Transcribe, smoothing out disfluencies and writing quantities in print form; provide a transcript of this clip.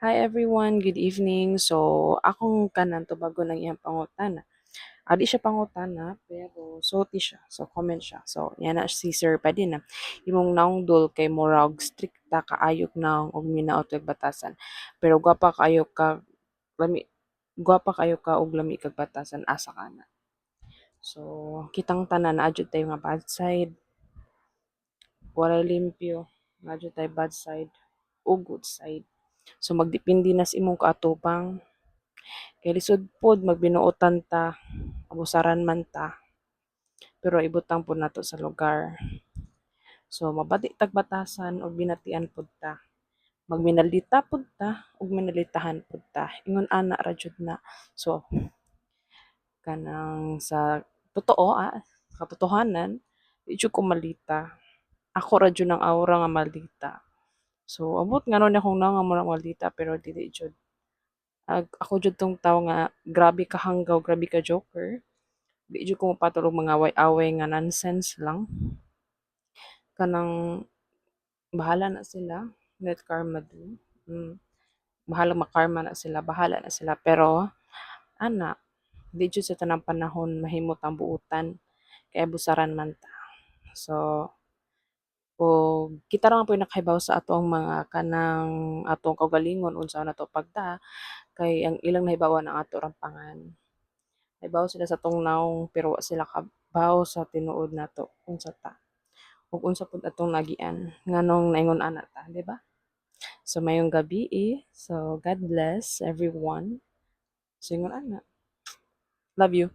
Hi everyone, good evening. So, akong kanan tubago ng iyang pangutana. Di siya pangutana, pero sulti siya. So, comment siya. So, yan na si Sir pa din na. Imong naungdol kay Morag strikta kaayok na og minaot kag batasan. Pero lami, gwapa kayo ka og lami kag batasan asa ka na. So, kitang tanan na adyo tayo nga bad side, walay limpyo, na adyo tayo bad side, o good side. So, magdepende na sa imong kaatupang. Kay lisod pod magbinuotan ta, abusaran man ta, pero ibutang pod nato sa lugar. So mabati tag batasan og binatian pod ta. Magminalita pod ta ug minalitahan pod ta. Ingon ana ra jud na. So kanang sa totoo katotohanan, di jud ko malita. Ako ra jud ang aura nga malita. So abot ngaron akong nga malita pero dili jud. Ako jud tong tawo nga grabe ka hanggaw, grabe ka joker. Di jud ko mapatulog mga away-away nga nonsense lang. Kanang bahala na sila, let karma do. Bahala makarma na sila, bahala na sila. Pero, ana, di jud sa tanang panahon mahimot ang buutan, kaya busaran man ta. So, o kita ra man po'y nakahibaw sa atong mga kanang atong kaugalingon unsa na to pagta kay ang ilang nahibawan ang ato rampangan. Nahibaw sila sa tungnaw pero wa sila kabaw sa tinuod nato unsa ta ug unsa pud atong nagian nganong naingon ana ta, di ba? So mayong gabi So God bless everyone. So ingon ana. Love you.